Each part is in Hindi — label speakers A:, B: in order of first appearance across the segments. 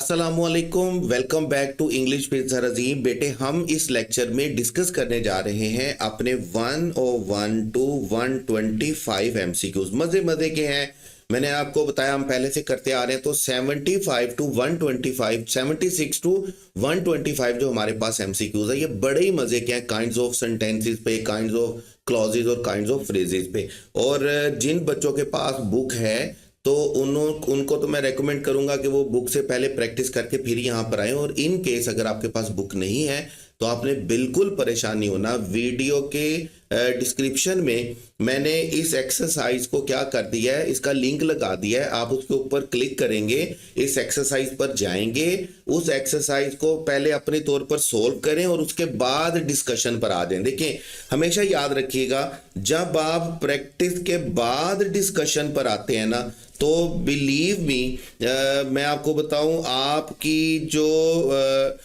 A: अस्सलामुअलैकुम, welcome back to English with sir Azeem. बेटे, हम इस लेक्चर में डिस्कस करने जा रहे हैं अपने 101 टू 125 एमसीक्यूज। मजे मजे के हैं। मैंने आपको बताया हम पहले से करते आ रहे हैं। तो 75 टू 125, 76 टू 125 जो हमारे पास एमसीक्यूज है, ये बड़े ही मजे के हैं। काइंड्स ऑफ सेंटेंसेस पे, काइंड्स ऑफ क्लॉजेज और काइंड्स ऑफ फ्रेजेस पे। और जिन बच्चों के पास बुक है तो उनको तो मैं रेकमेंड करूंगा कि वो बुक से पहले प्रैक्टिस करके फिर यहाँ पर आए। और इन केस अगर आपके पास बुक नहीं है तो आपने बिल्कुल परेशान नहीं होना। वीडियो के डिस्क्रिप्शन में मैंने इस एक्सरसाइज को क्या कर दिया है, इसका लिंक लगा दिया है। आप उसके ऊपर क्लिक करेंगे, इस एक्सरसाइज पर जाएंगे, उस एक्सरसाइज को पहले अपने तौर पर सोल्व करें और उसके बाद डिस्कशन पर आ जाएं। देखिए, हमेशा याद रखिएगा, जब आप प्रैक्टिस के बाद डिस्कशन पर आते हैं ना, तो बिलीव मी, मैं आपको बताऊं, आपकी जो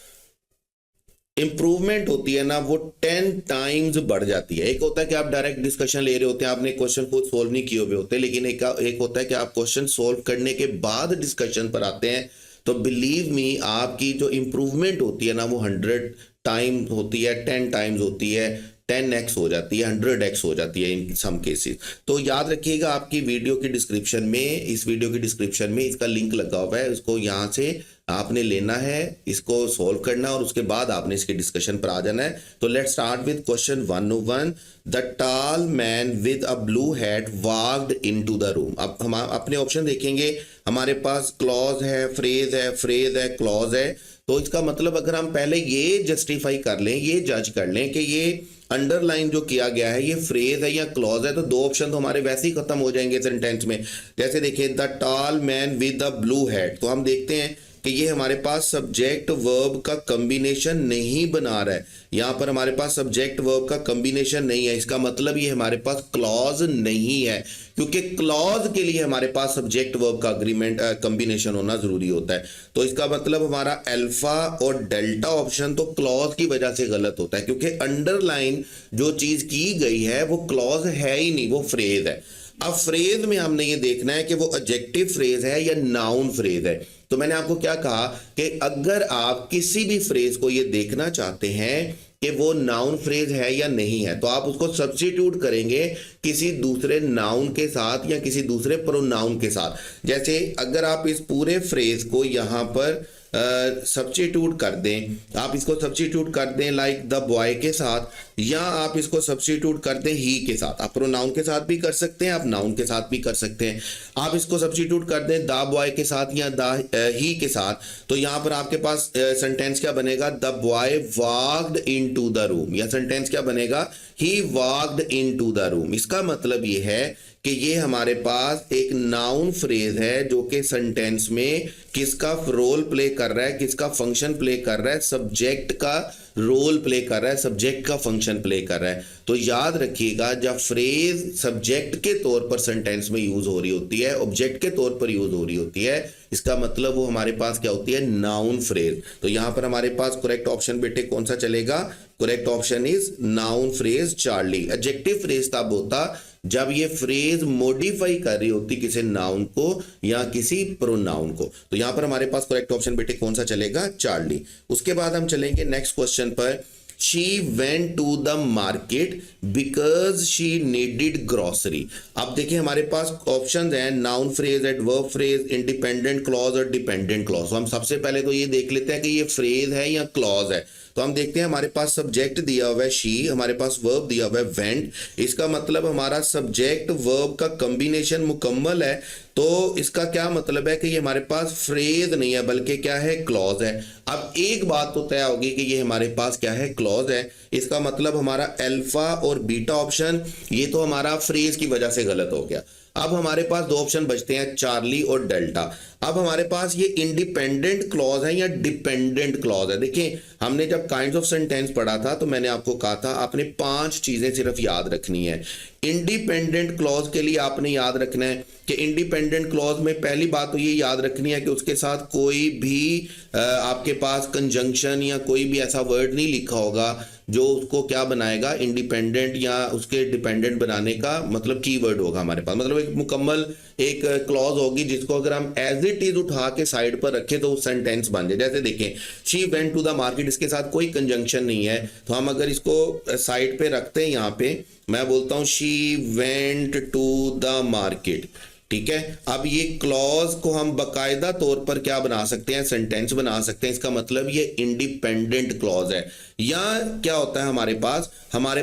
A: इंप्रूवमेंट होती है ना, वो 10 टाइम्स बढ़ जाती है। एक होता है कि आप डायरेक्ट डिस्कशन ले रहे होते हैं, आपने क्वेश्चन खुद सोल्व नहीं किए हुए होते, लेकिन एक होता है कि आप क्वेश्चन सोल्व करने के बाद डिस्कशन पर आते हैं। तो बिलीव मी, आपकी जो इंप्रूवमेंट होती है ना, वो 100 टाइम होती है, 10 टाइम्स होती है, 10x हो जाती है, 100x हो जाती है इन सम केसेस। तो याद रखिएगा, आपकी वीडियो की डिस्क्रिप्शन में, इस वीडियो की डिस्क्रिप्शन में इसका लिंक लगा हुआ है। उसको यहाँ से आपने लेना है, इसको सोल्व करना और उसके बाद आपने इसके डिस्कशन पर आ जाना है। तो let's start with question 101। The tall man with a blue hat walked into the room. अब हम अपने ऑप्शन देखेंगे, हमारे पास क्लॉज है, फ्रेज है, फ्रेज है, क्लॉज है। तो इसका मतलब अगर हम पहले ये जस्टिफाई कर लें, ये जज कर लें कि ये अंडरलाइन जो किया गया है ये फ्रेज है या क्लॉज है, तो दो ऑप्शन तो हमारे वैसे ही खत्म हो जाएंगे सेंटेंस में। जैसे देखिए, the tall man with the blue hat, तो हम देखते हैं कि ये हमारे पास सब्जेक्ट वर्ब का कॉम्बिनेशन नहीं बना रहा है। यहां पर हमारे पास सब्जेक्ट वर्ब का कॉम्बिनेशन नहीं है, इसका मतलब ये हमारे पास क्लॉज नहीं है, क्योंकि क्लॉज के लिए हमारे पास सब्जेक्ट वर्ब का अग्रीमेंट कॉम्बिनेशन होना जरूरी होता है। तो इसका मतलब हमारा अल्फा और डेल्टा ऑप्शन तो क्लॉज की वजह से गलत होता है, क्योंकि अंडरलाइन जो चीज की गई है वो क्लॉज है ही नहीं, वो फ्रेज है। अब फ्रेज में हमने ये देखना है कि वो एडजेक्टिव फ्रेज है या नाउन फ्रेज है। तो मैंने आपको क्या कहा कि अगर आप किसी भी फ्रेज को ये देखना चाहते हैं कि वो नाउन फ्रेज है या नहीं है, तो आप उसको सब्स्टिट्यूट करेंगे किसी दूसरे नाउन के साथ या किसी दूसरे प्रोनाउन के साथ। जैसे अगर आप इस पूरे फ्रेज को यहां पर सब्स्टिट्यूट कर दें, आप इसको सब्स्टिट्यूट कर दें लाइक द बॉय के साथ, या आप इसको सब्स्टिट्यूट कर दें ही के साथ। आप प्रोनाउन के साथ भी कर सकते हैं, आप नाउन के साथ भी कर सकते हैं। आप इसको सब्स्टिट्यूट कर दें द बॉय के साथ या द ही के साथ, तो यहां पर आपके पास सेंटेंस क्या बनेगा, the boy walked into the room, या सेंटेंस क्या बनेगा, ही वॉक्ड इनटू द रूम। इसका मतलब ये है कि ये हमारे पास एक नाउन फ्रेज है जो कि सेंटेंस में किसका रोल प्ले कर रहा है, किसका फंक्शन प्ले कर रहा है, सब्जेक्ट का रोल प्ले कर रहा है, सब्जेक्ट का फंक्शन प्ले कर रहा है। तो याद रखिएगा, जब फ्रेज सब्जेक्ट के तौर पर सेंटेंस में यूज हो रही होती है, ऑब्जेक्ट के तौर पर यूज हो रही होती है, इसका मतलब वो हमारे पास क्या होती है, नाउन फ्रेज। तो यहां पर हमारे पास करेक्ट ऑप्शन बेटे कौन सा चलेगा, correct option is noun phrase Charlie. Adjective phrase तब होता जब ये फ्रेज मॉडिफाई कर रही होती किसी नाउन को या किसी प्रोनाउन को। तो यहां पर हमारे पास करेक्ट ऑप्शन बेटे कौन सा चलेगा, चार्ली। उसके बाद हम चलेंगे नेक्स्ट क्वेश्चन पर। She went to the market because she needed grocery। अब देखिए, हमारे पास ऑप्शंस हैं noun phrase, adverb phrase, independent clause और डिपेंडेंट क्लॉज। हम सबसे पहले तो ये देख लेते हैं कि ये फ्रेज है या क्लॉज है। तो हम देखते हैं, हमारे पास सब्जेक्ट दिया हुआ है शी, हमारे पास वर्ब दिया हुआ है वेंट। इसका मतलब हमारा सब्जेक्ट वर्ब का कॉम्बिनेशन मुकम्मल है। तो इसका क्या मतलब है कि ये हमारे पास फ्रेज नहीं है, बल्कि क्या है, क्लॉज है। अब एक बात तो तय होगी कि ये हमारे पास क्या है, क्लॉज है। इसका मतलब हमारा अल्फा और बीटा ऑप्शन ये तो हमारा फ्रेज की वजह से गलत हो गया। अब हमारे पास दो ऑप्शन बचते हैं, चार्ली और डेल्टा। अब हमारे पास ये इंडिपेंडेंट क्लॉज है या डिपेंडेंट क्लॉज है। देखिए, हमने जब काइंड्स ऑफ सेंटेंस पढ़ा था तो मैंने आपको कहा था आपने 5 चीजें सिर्फ याद रखनी है। इंडिपेंडेंट क्लॉज के लिए आपने याद रखना है कि इंडिपेंडेंट क्लॉज में पहली बात तो ये याद रखनी है कि उसके साथ कोई भी आपके पास कंजंक्शन या कोई भी ऐसा वर्ड नहीं लिखा होगा जो उसको क्या बनाएगा, इंडिपेंडेंट या उसके डिपेंडेंट बनाने का मतलब कीवर्ड होगा हमारे पास। मतलब एक मुकम्मल एक क्लॉज होगी जिसको अगर हम एज इट इज उठा के साइड पर रखें तो सेंटेंस बन जाए। जैसे देखें, she went to the market, इसके साथ कोई कंजंक्शन नहीं है, तो हम अगर इसको साइड पे रखते हैं, यहाँ पे मैं बोलता हूं she went to the market, ठीक है। अब ये क्लॉज को हम बकायदा तौर पर क्या बना सकते हैं, सेंटेंस बना सकते हैं। इसका मतलब ये इंडिपेंडेंट क्लॉज है। या क्या होता है हमारे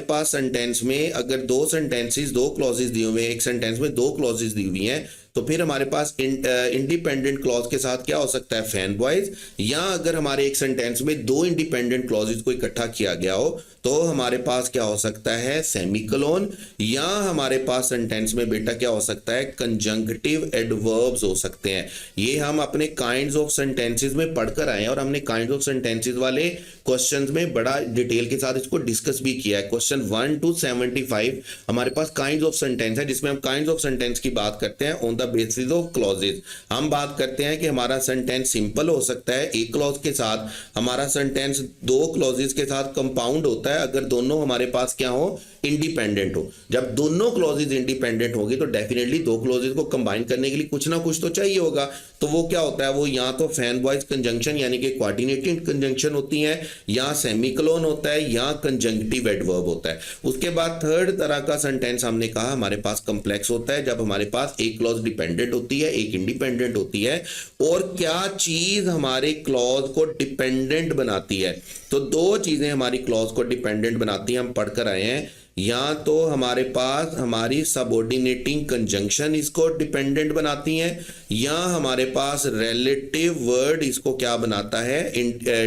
A: पास सेंटेंस में अगर दो क्लॉजेस दिए हुए हैं, एक सेंटेंस में दो क्लॉजेस दी हुई हैं, तो फिर हमारे पास इंडिपेंडेंट क्लॉज के साथ क्या हो सकता है, फैन बॉयज। या अगर हमारे एक सेंटेंस में दो इंडिपेंडेंट क्लॉजेस को इकट्ठा किया गया हो तो हमारे पास क्या हो सकता है, सेमीकोलन। या हमारे पास सेंटेंस में बेटा क्या हो सकता है, कंजंक्टिव एडवर्ब्स हो सकते हैं। ये हम अपने काइंड्स ऑफ सेंटेंसेस में पढ़कर आए हैं और हमने काइंड्स ऑफ सेंटेंसेस वाले क्वेश्चंस में बड़ा डिटेल के साथ इसको डिस्कस भी किया है। क्वेश्चन 1 to 75 हमारे पास काइंड्स ऑफ सेंटेंस है, जिसमें हम काइंड्स ऑफ सेंटेंस की बात करते हैं on the basis of clauses. हम बात करते हैं कि हमारा सेंटेंस सिंपल हो सकता है एक क्लॉज के साथ, हमारा सेंटेंस दो क्लॉजेस के साथ कंपाउंड होता है अगर दोनों हमारे पास क्या हो, इंडिपेंडेंट हो। जब दोनों क्लॉजेस इंडिपेंडेंट होगी तो डेफिनेटली दो क्लॉजेस को कंबाइन करने के लिए कुछ ना कुछ तो चाहिए होगा। तो वो क्या होता है, वो या तो फैन बॉयज कंजंक्शन यानी कि कोऑर्डिनेटेड कंजंक्शन होती है, या सेमीकोलन होता है, या कंजंक्टिव एडवर्ब होता है। उसके बाद थर्ड तरह का सेंटेंस हमने कहा हमारे पास कॉम्प्लेक्स होता है, जब हमारे पास एक क्लॉज डिपेंडेंट होती है, एक इंडिपेंडेंट होती है। और क्या चीज हमारे क्लॉज को डिपेंडेंट बनाती है, तो दो चीजें हमारी क्लॉज को डिपेंडेंट बनाती हैं, हम पढ़कर आए हैं। या तो हमारे पास हमारी सबऑर्डिनेटिंग कंजंक्शन इसको डिपेंडेंट बनाती हैं, या हमारे पास रिलेटिव वर्ड इसको क्या बनाता है,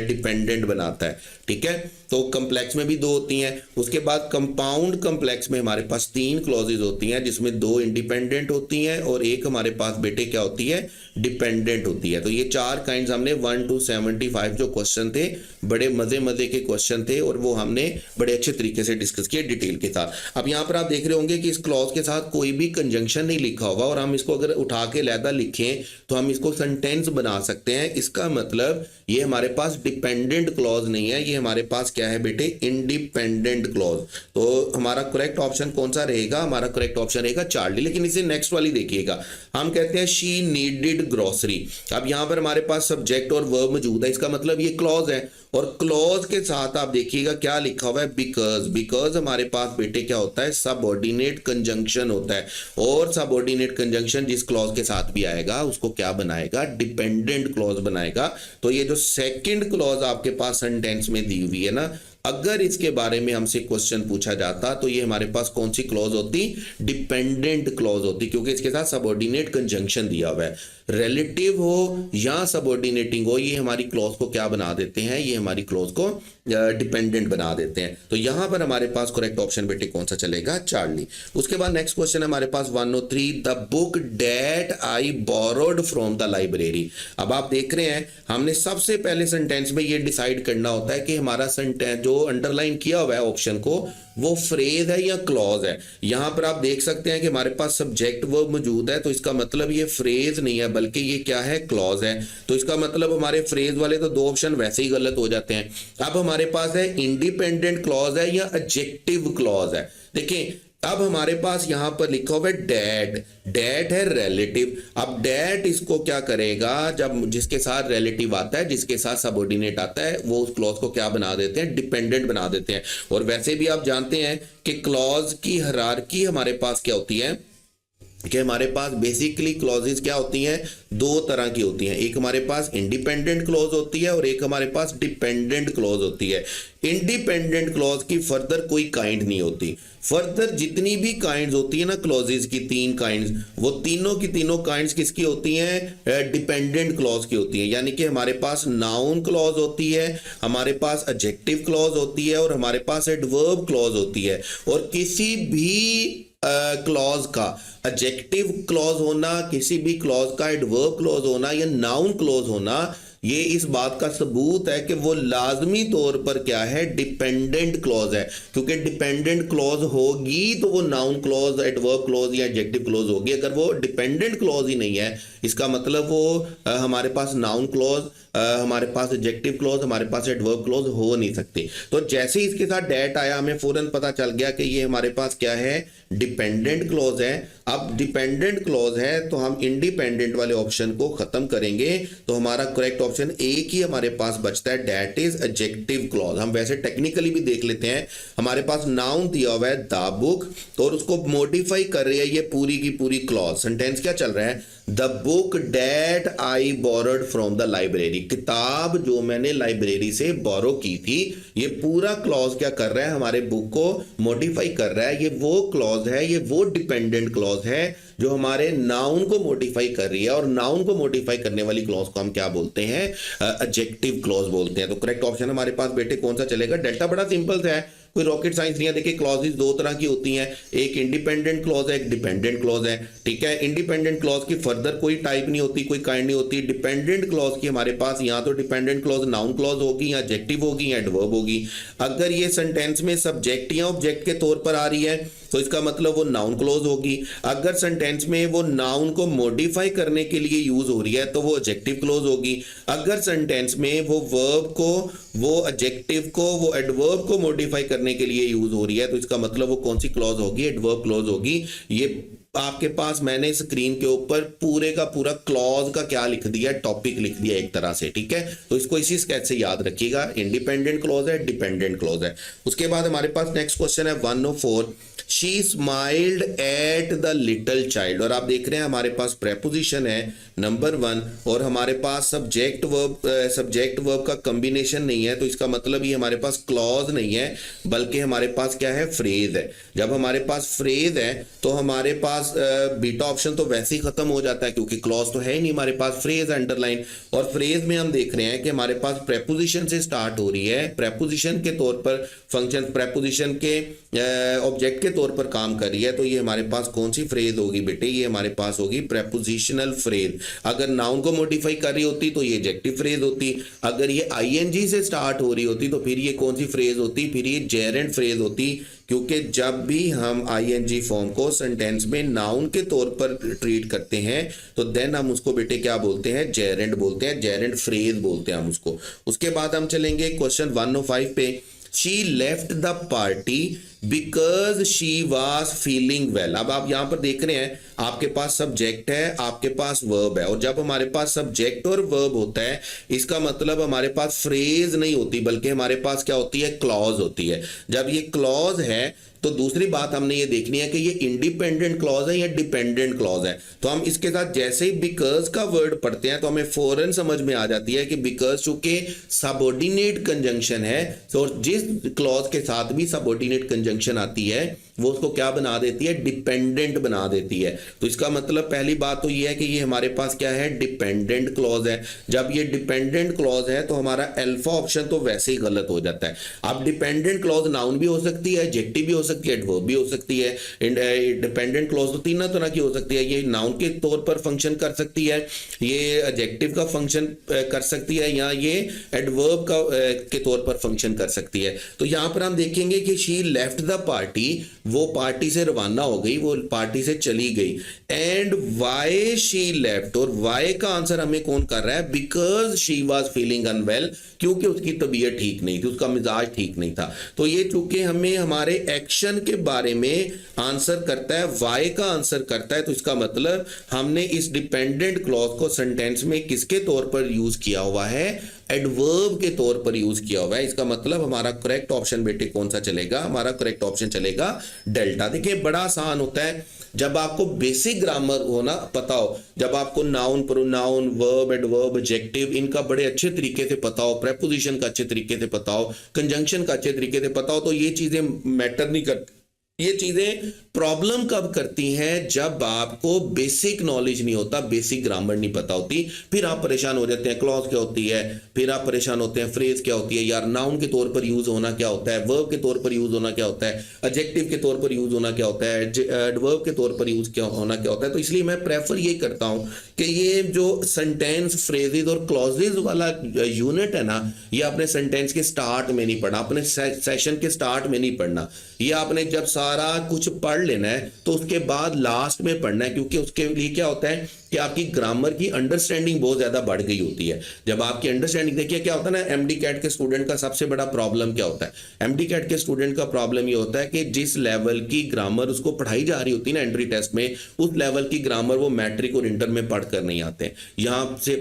A: डिपेंडेंट बनाता है, ठीक है। तो कॉम्प्लेक्स में भी दो होती हैं। उसके बाद कंपाउंड कॉम्प्लेक्स में हमारे पास तीन क्लॉजेज होती हैं, जिसमें दो इंडिपेंडेंट होती हैं और एक हमारे पास बेटे क्या होती है, डिपेंडेंट होती है। तो ये चार काइंड्स हमने 1 to 75 जो क्वेश्चन थे, बड़े मजे के क्वेश्चन थे और वो हमने बड़े अच्छे तरीके से डिस्कस किए डिटेल के साथ। अब यहाँ पर आप देख रहे होंगे कि इस क्लॉज के साथ कोई भी कंजंक्शन नहीं लिखा होगा और हम इसको अगर उठा के लहदा लिखें तो हम इसको सेंटेंस बना सकते हैं। इसका मतलब ये हमारे पास डिपेंडेंट क्लॉज नहीं है, ये हमारे पास क्या है बेटे, इंडिपेंडेंट क्लॉज। तो हमारा करेक्ट ऑप्शन कौन सा रहेगा, हमारा करेक्ट ऑप्शन रहेगा चार्ली। लेकिन इसे नेक्स्ट वाली देखिएगा, हम कहते हैं शी नीडेड ग्रोसरी। अब यहां पर हमारे पास सब्जेक्ट और वर्ब मौजूद है, इसका मतलब ये क्लॉज है। और क्लॉज के साथ आप देखिएगा क्या लिखा हुआ है, बिकॉज। बिकॉज हमारे पास बेटे क्या होता है, सबऑर्डिनेट कंजंक्शन होता है। और सबऑर्डिनेट कंजंक्शन जिस क्लॉज के साथ भी आएगा उसको क्या बनाएगा, डिपेंडेंट क्लॉज बनाएगा। तो ये जो सेकंड क्लॉज आपके पास सेंटेंस में दी हुई है ना, अगर इसके बारे में हमसे क्वेश्चन पूछा जाता तो ये हमारे पास कौन सी क्लॉज होती, डिपेंडेंट क्लॉज होती, क्योंकि इसके साथ सबऑर्डिनेट कंजंक्शन दिया हुआ है। रिलेटिव हो या सबऑर्डिनेटिंग हो, ये हमारी क्लॉज को क्या बना देते हैं, ये हमारी क्लॉज को डिपेंडेंट बना देते हैं। तो यहां पर हमारे पास करेक्ट ऑप्शन बेटे कौन सा चलेगा, चार्ली। उसके बाद नेक्स्ट क्वेश्चन है हमारे पास 103, the book that I borrowed from the library. अब आप देख रहे हैं हमने सबसे पहले सेंटेंस में ये डिसाइड करना होता है कि हमारा सेंटेंस जो अंडरलाइन किया हुआ है ऑप्शन को, वो फ्रेज है या क्लॉज है। यहां पर आप देख सकते हैं कि हमारे पास सब्जेक्ट वर्ब मौजूद है, तो इसका मतलब ये फ्रेज नहीं है बल्कि ये क्या है, क्लॉज है। तो इसका मतलब हमारे फ्रेज वाले तो दो ऑप्शन वैसे ही गलत हो जाते हैं। अब हमारे पास है इंडिपेंडेंट क्लॉज है या एडजेक्टिव क्लॉज है। देखिए अब हमारे पास यहां पर लिखा हुआ है डैड, डैड है रिलेटिव। अब डैड इसको क्या करेगा, जब जिसके साथ रिलेटिव आता है, जिसके साथ सबऑर्डिनेट आता है, वो उस क्लॉज को क्या बना देते हैं, डिपेंडेंट बना देते हैं। और वैसे भी आप जानते हैं कि क्लॉज की हायरार्की हमारे पास क्या होती है, कि हमारे पास बेसिकली क्लॉजेस क्या होती हैं, दो तरह की होती हैं। एक हमारे पास इंडिपेंडेंट क्लॉज होती है और एक हमारे पास डिपेंडेंट क्लॉज होती है। इंडिपेंडेंट क्लॉज की फर्दर कोई काइंड नहीं होती। फर्दर जितनी भी काइंड्स होती है ना क्लॉजेस की, तीन काइंड्स, वो तीनों की तीनों काइंड्स किसकी होती हैं, डिपेंडेंट क्लॉज की होती है। यानी कि हमारे पास नाउन क्लॉज होती है, हमारे पास एडजेक्टिव क्लॉज होती है और हमारे पास एडवर्ब क्लॉज होती है। और किसी भी क्लॉज का एडजेक्टिव क्लॉज होना, किसी भी क्लॉज का एडवर्ब क्लॉज होना या नाउन क्लॉज होना, ये इस बात का सबूत है कि वो लाजमी तौर पर क्या है, डिपेंडेंट क्लॉज है। क्योंकि डिपेंडेंट क्लॉज होगी तो वो नाउन क्लॉज, एडवर्ब क्लॉज या एडजेक्टिव क्लॉज होगी। अगर वो डिपेंडेंट क्लॉज ही नहीं है, इसका मतलब वो हमारे पास नाउन क्लॉज, हमारे पास एडजेक्टिव क्लॉज, हमारे पास एडवर्ब क्लॉज हो नहीं सकते। तो जैसे ही इसके साथ डैट आया, हमें फौरन पता चल गया कि ये हमारे पास क्या है, डिपेंडेंट क्लॉज है। अब डिपेंडेंट क्लॉज है तो हम इंडिपेंडेंट वाले ऑप्शन को खत्म करेंगे, तो हमारा करेक्ट ऑप्शन एक ही हमारे पास बचता है, दैट इज एडजेक्टिव क्लॉज। हम वैसे टेक्निकली भी देख लेते हैं, हमारे पास नाउन दिया हुआ है द बुक और उसको मॉडिफाई कर रही है ये पूरी की पूरी क्लॉज। सेंटेंस क्या चल रहा है, the book that I borrowed from the library, किताब जो मैंने लाइब्रेरी से बोरो की थी। ये पूरा क्लॉज क्या कर रहा है, हमारे बुक को मॉडिफाई कर रहा है। ये वो क्लॉज है, ये वो डिपेंडेंट क्लॉज है जो हमारे नाउन को मॉडिफाई कर रही है, और नाउन को मॉडिफाई करने वाली क्लॉज को हम क्या बोलते हैं, एडजेक्टिव क्लॉज बोलते हैं। तो करेक्ट ऑप्शन हमारे पास बेटे कौन सा चलेगा, डेल्टा। बड़ा सिंपल सा है, कोई रॉकेट साइंस नहीं है। देखिए क्लॉजेस दो तरह की होती हैं, एक इंडिपेंडेंट क्लॉज है, एक डिपेंडेंट क्लॉज है, ठीक है। इंडिपेंडेंट क्लॉज की फर्दर कोई टाइप नहीं होती, कोई काइंड नहीं होती। डिपेंडेंट क्लॉज की हमारे पास या तो डिपेंडेंट क्लॉज नाउन क्लॉज होगी, या एडजेक्टिव होगी, या एडवर्ब होगी। अगर ये सेंटेंस में सब्जेक्ट या ऑब्जेक्ट के तौर पर आ रही है तो इसका मतलब वो नाउन क्लॉज होगी। अगर सेंटेंस में वो नाउन को मॉडिफाई करने के लिए यूज हो रही है तो वो एडजेक्टिव क्लॉज होगी। अगर सेंटेंस में वो वर्ब को, वो एडजेक्टिव को, वो एडवर्ब को मॉडिफाई करने के लिए यूज हो रही है तो इसका मतलब वो कौन सी क्लॉज होगी, एडवर्ब क्लॉज होगी। ये आपके पास मैंने स्क्रीन के ऊपर पूरे का पूरा क्लॉज का क्या लिख दिया, टॉपिक लिख दिया एक तरह से, ठीक है। तो इसको इसी स्केच से याद रखिएगा, इंडिपेंडेंट क्लॉज है, डिपेंडेंट क्लॉज है। उसके बाद हमारे पास नेक्स्ट क्वेश्चन है 104, she smiled at the little child. और आप देख रहे हैं हमारे पास प्रेपोजिशन है नंबर 1 और हमारे पास सब्जेक्ट वर्ब का कॉम्बिनेशन नहीं है, तो इसका मतलब ये हमारे पास क्लॉज नहीं है बल्कि हमारे पास क्या है, फ्रेज है। जब हमारे पास फ्रेज है तो हमारे पास बीटा ऑप्शन तो वैसे ही खत्म हो जाता है क्योंकि क्लॉज तो है ही नहीं हमारे पास, फ्रेज अंडरलाइन। और फ्रेज में हम देख रहे हैं कि हमारे पास प्रेपोजिशन से स्टार्ट हो रही है, प्रेपोजिशन के तौर पर फंक्शन, प्रेपोजिशन के ऑब्जेक्ट के तौर पर काम कर रही है। तो ये हमारे पास कौन सी फ्रेज होगी बेटे, ये हमारे पास होगी प्रेपोजिशनल फ्रेज। अगर नाउन को मॉडिफाई कर रही होती तो ये एडजेक्टिव फ्रेज होती, अगर ये आईएनजी से स्टार्ट हो रही होती तो फिर ये कौन सी फ्रेज होती, फिर ये जेरेंड फ्रेज होती। क्योंकि जब भी हम आईएनजी फॉर्म को सेंटेंस में नाउन के तौर पर ट्रीट करते हैं तो देन हम उसको बेटे क्या बोलते हैं, जेरेंड बोलते हैं, जेरेंड फ्रेज बोलते हैं हम उसको। उसके बाद हम चलेंगे क्वेश्चन 105 पे, she left the party because she was feeling well. अब आप यहां पर देख रहे हैं आपके पास सब्जेक्ट है, आपके पास वर्ब है, और जब हमारे पास सब्जेक्ट और वर्ब होता है इसका मतलब हमारे पास फ्रेज नहीं होती बल्कि हमारे पास क्या होती है, क्लॉज होती है। जब ये क्लॉज है तो दूसरी बात हमने ये देखनी है कि ये इंडिपेंडेंट क्लॉज है या डिपेंडेंट क्लॉज है। तो हम इसके साथ जैसे ही बिकॉज का वर्ड पढ़ते हैं तो हमें फौरन समझ में आ जाती है कि बिकॉज चूंकि सबऑर्डिनेट कंजंक्शन है तो जिस क्लॉज के साथ भी सबऑर्डिनेट कंजंक्शन आती है वो उसको क्या बना देती है, डिपेंडेंट बना देती है। तो इसका मतलब पहली बात तो ये है कि ये हमारे पास क्या है, डिपेंडेंट क्लॉज है। जब ये डिपेंडेंट क्लॉज है तो हमारा अल्फा ऑप्शन तो वैसे ही गलत हो जाता है। अब डिपेंडेंट क्लॉज नाउन भी हो सकती है, एडजेक्टिव भी हो सकती है, एडवर्ब भी हो सकती है। डिपेंडेंट क्लॉज तो तीन तरह की हो सकती है, ये नाउन के तौर पर फंक्शन कर सकती है, ये एडजेक्टिव का फंक्शन कर सकती है, या ये एडवर्ब का के तौर पर फंक्शन कर सकती है। तो यहां पर हम देखेंगे कि शी लेफ्ट द पार्टी, वो पार्टी से रवाना हो गई, वो पार्टी से चली गई। एंड वाई शी लेफ्ट, और वाई का आंसर हमें कौन कर रहा है, because she was feeling unwell, क्योंकि उसकी तबीयत ठीक नहीं थी, उसका मिजाज ठीक नहीं था। तो ये चूंकि हमें हमारे एक्शन के बारे में आंसर करता है, वाई का आंसर करता है, तो इसका मतलब हमने इस डिपेंडेंट क्लॉज को सेंटेंस में किसके तौर पर यूज किया हुआ है, एडवर्ब के तौर पर यूज किया हुआ है। इसका मतलब हमारा करेक्ट ऑप्शन बेटे कौन सा चलेगा, हमारा करेक्ट ऑप्शन चलेगा डेल्टा। देखिए बड़ा आसान होता है जब आपको बेसिक ग्रामर होना पता हो, जब आपको noun, pronoun, verb, adverb, adjective इनका बड़े अच्छे तरीके से पता हो, प्रेपोजिशन का अच्छे तरीके से पता हो, कंजंक्शन का अच्छे तरीके से पता हो, तो ये चीजें मैटर नहीं करती। ये चीजें प्रॉब्लम कब करती हैं, जब आपको बेसिक नॉलेज नहीं होता, बेसिक ग्रामर नहीं पता होती, फिर आप परेशान हो जाते हैं, क्लॉज क्या होती है, फिर आप परेशान होते हैं, फ्रेज क्या होती है, यार नाउन के तौर पर यूज होना क्या होता है, वर्ब के तौर पर यूज होना क्या होता है, एडजेक्टिव के तौर पर यूज होना क्या होता है, एडवर्ब के तौर पर यूज क्या होना क्या होता है। तो इसलिए मैं प्रेफर ये करता हूं कि ये जो सेंटेंस, फ्रेजेस और क्लॉजेज वाला यूनिट है ना, ये आपने सेंटेंस के स्टार्ट में नहीं पढ़ना, अपने सेशन के स्टार्ट में नहीं पढ़ना, ये आपने जब सारा कुछ पढ़ लेना है तो उसके बाद लास्ट में पढ़ना है, क्योंकि उसके लिए क्या होता है कि आपकी ग्रामर की अंडरस्टैंडिंग बहुत ज्यादा बढ़ गई होती है। जब आपकी अंडरस्टैंडिंग, देखिए क्या होता है ना, एमडी कैट के स्टूडेंट का सबसे बड़ा प्रॉब्लम क्या होता है, एमडी कैट के स्टूडेंट का प्रॉब्लम ये होता है कि जिस लेवल की ग्रामर उसको पढ़ाई जा रही होती है ना एंट्री टेस्ट में, उस लेवल की ग्रामर वो मैट्रिक और इंटर में पढ़ कर नहीं आते हैं।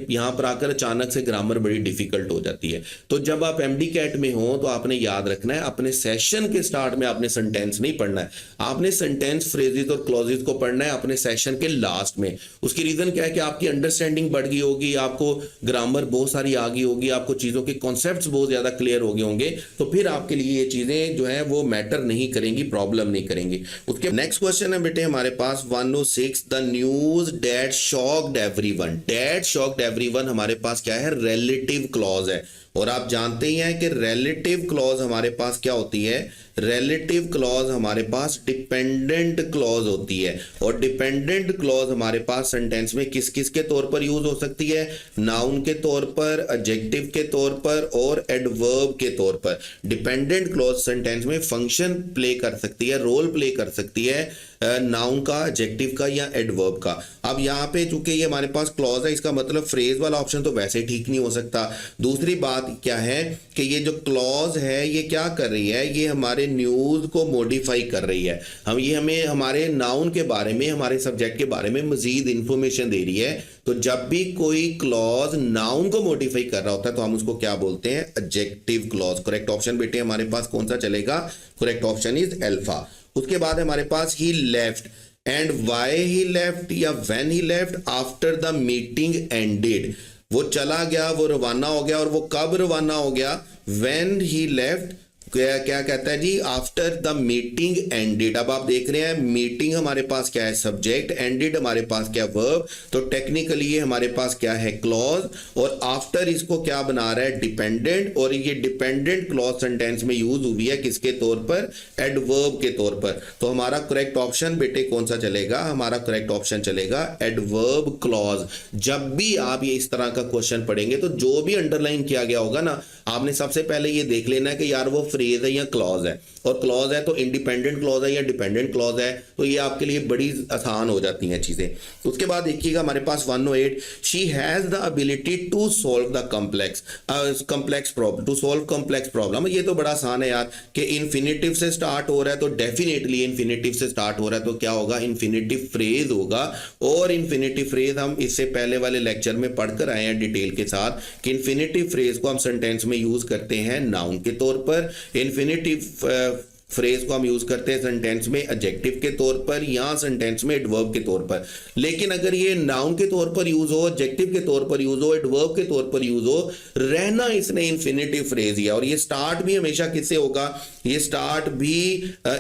A: यहाँ पर आकर अचानक से ग्रामर बड़ी डिफिकल्ट हो जाती है। तो जब आप एमडी कैट में हो तो आपने याद रखना है, अपने सेशन के स्टार्ट में आपने सेंटेंस नहीं पढ़ना है, आपने सेंटेंस, फ्रेजेस और क्लॉजेस को पढ़ना है अपने सेशन के लास्ट में। उसकी रीजन क्या है कि आपकी अंडरस्टैंडिंग बढ़ गई होगी, आपको ग्रामर बहुत सारी आ गई होगी, आपको चीजों के कॉन्सेप्ट्स बहुत ज्यादा क्लियर हो गए होंगे, तो फिर आपके लिए ये चीजें जो है वो मैटर नहीं करेंगी, प्रॉब्लम नहीं करेंगी। उसके नेक्स्ट क्वेश्चन है बेटे हमारे पास 106, the news that shocked everyone. That shocked everyone हमारे पास क्या है, रिलेटिव क्लॉज है। और आप जानते ही हैं कि रिलेटिव क्लॉज हमारे पास क्या होती है, रिलेटिव क्लॉज हमारे पास डिपेंडेंट क्लॉज होती है। और डिपेंडेंट क्लॉज हमारे पास सेंटेंस में किस किस के तौर पर यूज हो सकती है, नाउन के तौर पर, एडजेक्टिव के तौर पर और एडवर्ब के तौर पर। डिपेंडेंट क्लॉज सेंटेंस में फंक्शन प्ले कर सकती है, रोल प्ले कर सकती है नाउन का, एडजेक्टिव का या एडवर्ब का। अब यहाँ पे चूंकि ये हमारे पास क्लॉज है, इसका मतलब फ्रेज वाला ऑप्शन तो वैसे ही ठीक नहीं हो सकता। दूसरी बात क्या है कि ये जो क्लॉज है ये क्या कर रही है, ये हमारे न्यूज को मॉडिफाई कर रही है। हमें हमारे नाउन के बारे में, हमारे सब्जेक्ट के बारे में मजीद इंफॉर्मेशन दे रही है। तो जब भी कोई क्लॉज नाउन को मॉडिफाई कर रहा होता है तो हम उसको क्या बोलते हैं, एडजेक्टिव क्लॉज। करेक्ट ऑप्शन बेटे हमारे पास कौन सा चलेगा, करेक्ट ऑप्शन इज अल्फा। उसके बाद हमारे पास he left, and why he left या when he left after the meeting ended. वो चला गया, वो रवाना हो गया, और वो कब रवाना हो गया, व्हेन ही लेफ्ट, क्या कहता है जी, आफ्टर द मीटिंग एंडेड। अब आप देख रहे हैं मीटिंग हमारे पास क्या है, सब्जेक्ट, एंडेड हमारे पास क्या, वर्ब। तो टेक्निकली ये हमारे पास क्या है, क्लॉज, और आफ्टर इसको क्या बना रहा है, डिपेंडेंट। और ये डिपेंडेंट क्लॉज सेंटेंस में यूज हुई है किसके तौर पर, एडवर्ब के तौर पर। तो हमारा करेक्ट ऑप्शन बेटे कौन सा चलेगा, हमारा करेक्ट ऑप्शन चलेगा एडवर्ब क्लॉज। जब भी आप ये इस तरह का क्वेश्चन पढ़ेंगे तो जो भी अंडरलाइन किया गया होगा ना, आपने सबसे पहले ये देख लेना है कि यार वो फ्रेज है या क्लॉज है। और क्लॉज है तो इंडिपेंडेंट क्लॉज है या डिपेंडेंट क्लॉज है, तो ये आपके लिए बड़ी आसान हो जाती हैं चीजें। उसके बाद देखिएगा हमारे पास 108, she has the ability to solve the complex problem, to solve complex problem. ये तो बड़ा आसान है यार कि इन्फिनेटिव से स्टार्ट हो रहा है, तो डेफिनेटली इन्फिनेटिव से स्टार्ट हो रहा है तो क्या होगा, इन्फिनेटिव फ्रेज होगा। और इन्फिनेटिव फ्रेज हम इससे पहले वाले लेक्चर में पढ़कर आए हैं डिटेल के साथ कि इन्फिनेटिव फ्रेज को हम सेंटेंस में यूज करते हैं नाउन के तौर पर, इन्फिनेटिव फ्रेज को हम यूज करते हैं सेंटेंस में एडजेक्टिव के तौर पर या सेंटेंस में एडवर्ब के तौर पर। लेकिन अगर ये नाउन के तौर पर यूज हो, एडजेक्टिव के तौर पर यूज हो, एडवर्ब के तौर पर यूज हो, रहना इसने इन्फिनेटिव फ्रेज ही है। और ये स्टार्ट भी हमेशा किससे होगा, ये स्टार्ट भी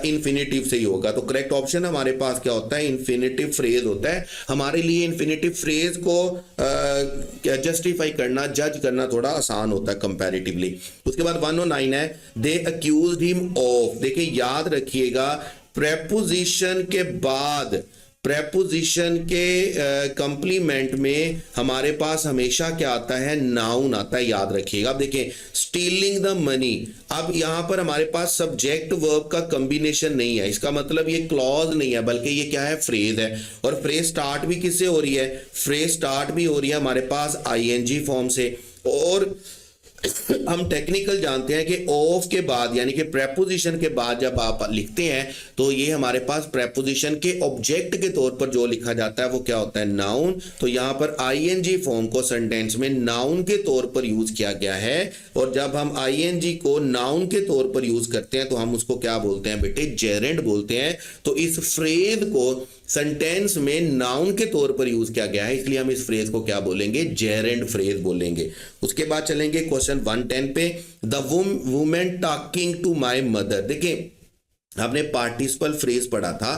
A: इन्फिनेटिव से ही होगा। तो करेक्ट ऑप्शन हमारे पास क्या होता है, इन्फिनेटिव फ्रेज होता है। हमारे लिए इन्फिनेटिव फ्रेज को जस्टिफाई करना, जज करना थोड़ा आसान होता है कंपैरेटिवली। उसके बाद 109 है, दे अक्यूज्ड हिम ऑफ। देखिए याद रखिएगा, प्रेपोजिशन के बाद, प्रेपोजिशन के कंप्लीमेंट में हमारे पास हमेशा क्या आता है, नाउन आता है, याद रखिएगा। अब देखिए स्टीलिंग द मनी, अब यहां पर हमारे पास सब्जेक्ट वर्ब का कॉम्बिनेशन नहीं है, इसका मतलब ये क्लॉज नहीं है बल्कि ये क्या है, फ्रेज है। और फ्रेज स्टार्ट भी किससे हो रही है, फ्रेज स्टार्ट भी हो रही है हमारे पास आईएनजी फॉर्म से। और हम टेक्निकल जानते हैं कि ऑफ के बाद यानी कि प्रेपोजिशन के बाद जब आप लिखते हैं तो ये हमारे पास प्रेपोजिशन के ऑब्जेक्ट के तौर पर जो लिखा जाता है वो क्या होता है, नाउन। तो यहां पर आईएनजी फॉर्म को सेंटेंस में नाउन के तौर पर यूज किया गया है। और जब हम आईएनजी को नाउन के तौर पर यूज करते हैं तो हम उसको क्या बोलते हैं बेटे, जेरेंड बोलते हैं। तो इस फ्रेज को सेंटेंस में नाउन के तौर पर यूज किया गया है, इसलिए हम इस फ्रेज को क्या बोलेंगे, जेरेंड फ्रेज बोलेंगे। उसके बाद चलेंगे क्वेश्चन 110 पे, the women talking to my mother. देखिए आपने पार्टिसिपल फ्रेज पढ़ा था,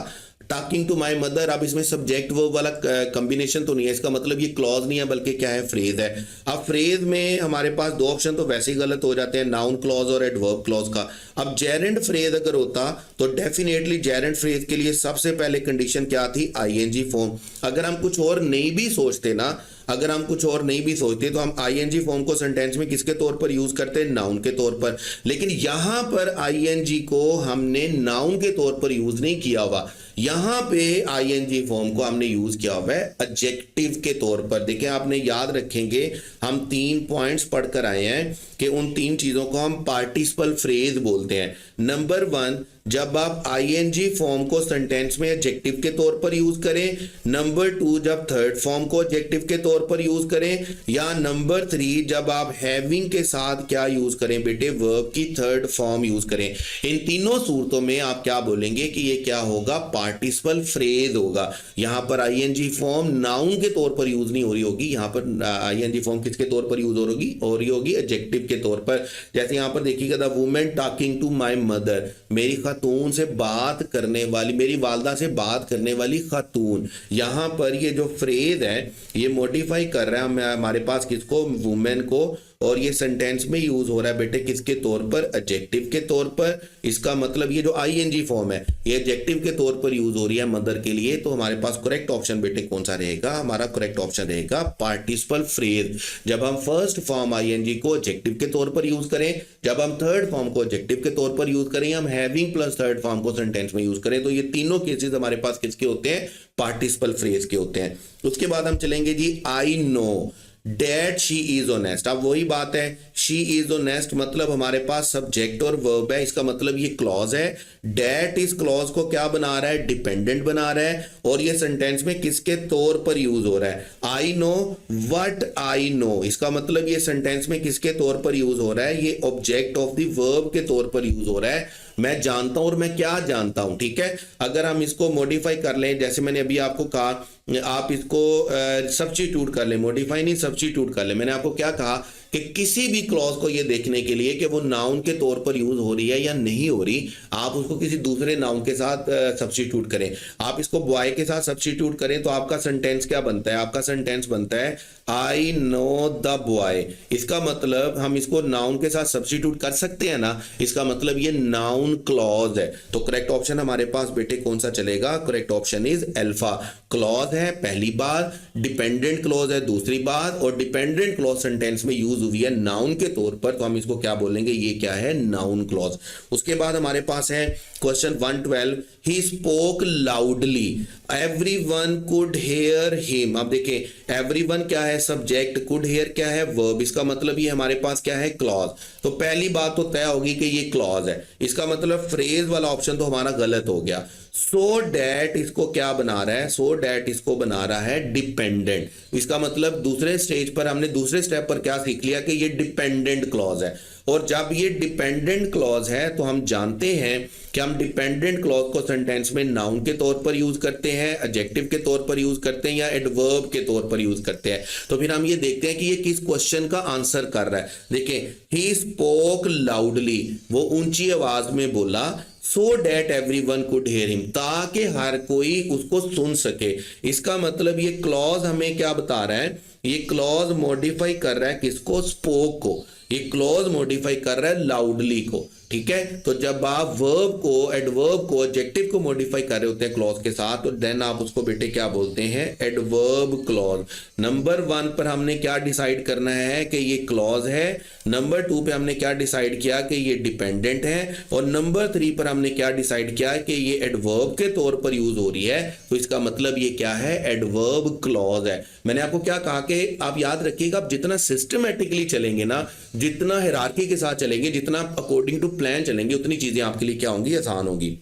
A: टॉकिंग टू माय मदर। अब इसमें सब्जेक्ट वर्ब वाला कॉम्बिनेशन तो नहीं है, इसका मतलब ये क्लॉज नहीं है बल्कि क्या है, फ्रेज है। अब फ्रेज में हमारे पास दो ऑप्शन तो वैसे ही गलत हो जाते हैं, नाउन क्लॉज और एडवर्ब क्लॉज का। अब जेरेंड फ्रेज अगर होता तो डेफिनेटली जेरेंड फ्रेज के लिए सबसे पहले कंडीशन क्या थी, आईएनजी फॉर्म। अगर हम कुछ और नहीं भी सोचते ना, अगर हम कुछ और नहीं भी सोचते तो हम आईएनजी फॉर्म को सेंटेंस में किसके तौर पर यूज करते हैं, नाउन के तौर पर। लेकिन यहां पर आईएनजी को हमने नाउन के तौर पर यूज नहीं किया हुआ, यहां पे आईएनजी फॉर्म को हमने यूज किया हुआ है एडजेक्टिव के तौर पर। देखिए आपने याद रखेंगे हम 3 पॉइंट्स पढ़कर आए हैं कि उन 3 चीजों को हम पार्टिसिपल फ्रेज बोलते हैं। नंबर 1, जब आप आईएनजी फॉर्म को सेंटेंस में एडजेक्टिव के तौर पर यूज करें। नंबर 2, जब थर्ड फॉर्म को एडजेक्टिव के तौर पर यूज करें। या नंबर 3, जब आप हैविंग के साथ क्या यूज करें बेटे, वर्ब की थर्ड फॉर्म यूज करें। इन तीनों सूरतों में आप क्या बोलेंगे कि ये क्या होगा, पार्टिसिपल फ्रेज होगा। यहां पर आईएनजी फॉर्म नाउन के तौर पर यूज नहीं हो रही होगी, यहां पर आईएनजी फॉर्म किसके तौर पर यूज हो रही होगी, एडजेक्टिव के तौर पर। जैसे यहां पर देखिएगा, the women talking to my mother, मेरी खातून से बात करने वाली, मेरी वालदा से बात करने वाली खातून। यहां पर ये जो फ्रेज है ये मॉडिफाई कर रहा है हमारे पास किसको, वुमेन को, और ये सेंटेंस में यूज हो रहा है बेटे किसके तौर पर, एडजेक्टिव के तौर पर। इसका मतलब ये जो आईएनजी फॉर्म है ये एडजेक्टिव के तौर पर यूज हो रही है मदर के लिए। तो हमारे पास करेक्ट ऑप्शन बेटे कौन सा रहेगा, हमारा करेक्ट ऑप्शन रहेगा पार्टिसिपल फ्रेज। जब हम फर्स्ट फॉर्म आईएनजी को एडजेक्टिव के तौर पर यूज करें, जब हम थर्ड फॉर्म को एडजेक्टिव के तौर पर यूज करें, हम हैविंग प्लस थर्ड फॉर्म को सेंटेंस में यूज करें, तो ये तीनों केसेस हमारे पास किसके होते हैं, पार्टिसिपल फ्रेज के होते हैं। उसके बाद हम चलेंगे जी, I know that she is honest. अब वही बात है, शी इज ऑनेस्ट मतलब हमारे पास सब्जेक्ट और वर्ब है, इसका मतलब ये क्लॉज है। डेट इस क्लॉज को क्या बना रहा है, डिपेंडेंट बना रहा है, और ये सेंटेंस में किसके तौर पर यूज हो रहा है, I know what I know. इसका मतलब ये सेंटेंस में किसके तौर पर यूज हो रहा है, ये ऑब्जेक्ट ऑफ द वर्ब के तौर पर यूज हो रहा है। मैं जानता हूं और मैं क्या जानता हूं, ठीक है। अगर हम इसको मॉडिफाई कर लें, जैसे मैंने अभी आपको कहा, आप इसको सब्स्टिट्यूट कर लें, मॉडिफाई नहीं सब्स्टिट्यूट कर लें। मैंने आपको क्या कहा कि किसी भी क्लॉज को ये देखने के लिए कि वो नाउन के तौर पर यूज हो रही है या नहीं हो रही, आप उसको किसी दूसरे नाउन के साथ सब्स्टिट्यूट करें। आप इसको बॉय के साथ सब्स्टिट्यूट करें तो आपका सेंटेंस क्या बनता है, आपका सेंटेंस बनता है आई नो द बॉय। इसका मतलब हम इसको नाउन के साथ सब्स्टिट्यूट कर सकते हैं ना, इसका मतलब ये नाउन क्लॉज है। तो करेक्ट ऑप्शन हमारे पास बेटे कौन सा चलेगा, correct option is alpha. Clause है पहली बार, डिपेंडेंट क्लॉज है दूसरी बार, और डिपेंडेंट क्लॉज सेंटेंस में यूज हुई है नाउन के तौर पर, तो हम इसको क्या बोलेंगे, ये क्या है, नाउन क्लॉज। उसके बाद हमारे पास है question 112, he spoke loudly everyone could hair him. अब देखें एवरीवन क्या है, सब्जेक्ट, कुड हेयर क्या है, वर्ब। इसका मतलब ये हमारे पास क्या है, क्लॉज। तो पहली बात तो तय होगी कि ये क्लॉज है, इसका मतलब फ्रेज वाला ऑप्शन तो हमारा गलत हो गया। सो डैट इसको क्या बना रहा है, सो डैट इसको बना रहा है डिपेंडेंट। इसका मतलब दूसरे स्टेज पर हमने दूसरे स्टेप पर क्या सीख लिया कि ये डिपेंडेंट क्लॉज है, और जब ये डिपेंडेंट क्लॉज है तो हम जानते हैं कि हम डिपेंडेंट क्लॉज को सेंटेंस में नाउन के तौर पर यूज करते हैं, एडजेक्टिव के तौर पर यूज करते हैं, या एडवर्ब के तौर पर यूज करते हैं। तो फिर हम ये देखते हैं कि ये किस क्वेश्चन का आंसर कर रहा है। देखें, ही स्पोक लाउडली, वो ऊंची आवाज में बोला, so that everyone could hair him, ताकि हर कोई उसको सुन सके। इसका मतलब ये क्लॉज हमें क्या बता रहा है, ये क्लॉज मॉडिफाई कर रहा है किसको, स्पोक को। ये क्लॉज मॉडिफाई कर रहा है लाउडली को, ठीक है। तो जब आप वर्ब को, एडवर्ब को, एडजेक्टिव को मॉडिफाई कर रहे होते हैं क्लॉज के साथ, तो देन आप उसको बेटे क्या बोलते हैं, एडवर्ब क्लॉज। नंबर 1 पर हमने क्या डिसाइड करना है कि ये क्लॉज है, नंबर 2 पे हमने क्या डिसाइड किया कि ये डिपेंडेंट है, और नंबर 3 पर हमने क्या डिसाइड किया कि ये एडवर्ब के तौर पर यूज हो रही है। तो इसका मतलब ये क्या है, एडवर्ब क्लॉज है। मैंने आपको क्या कहा कि आप याद रखिएगा, आप जितना सिस्टमेटिकली चलेंगे ना, जितना हायरार्की के साथ चलेंगे, जितना अकॉर्डिंग टू प्लान चलेंगे, उतनी चीजें आपके लिए क्या होंगी, आसान होगी।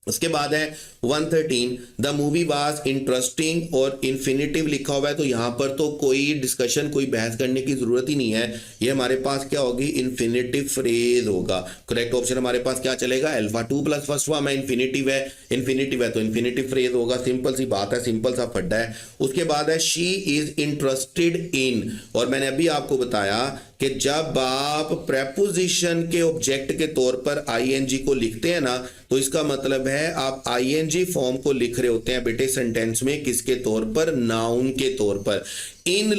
A: उसके बाद है 113, द मूवी वाज इंटरेस्टिंग, और इन्फिनिटिव लिखा हुआ है, तो यहां पर तो कोई डिस्कशन, कोई बहस करने की जरूरत ही नहीं है। ये हमारे पास क्या होगी, इन्फिनिटिव फ्रेज होगा। करेक्ट ऑप्शन हमारे पास क्या चलेगा, अल्फा। 2 प्लस फर्स्ट फॉर्म है, इन्फिनिटिव है, इन्फिनिटिव है तो इन्फिनिटिव फ्रेज होगा। सिंपल सी बात है, सिंपल सा फड्डा है। उसके बाद है शी इज इंटरेस्टेड इन, और मैंने अभी आपको बताया कि जब आप प्रेपोजिशन के ऑब्जेक्ट के तौर पर आईएनजी को लिखते हैं ना, तो इसका मतलब है आप आईएनजी फॉर्म को लिख रहे होते हैं बेटे सेंटेंस में किसके तौर पर, नाउन के तौर पर। In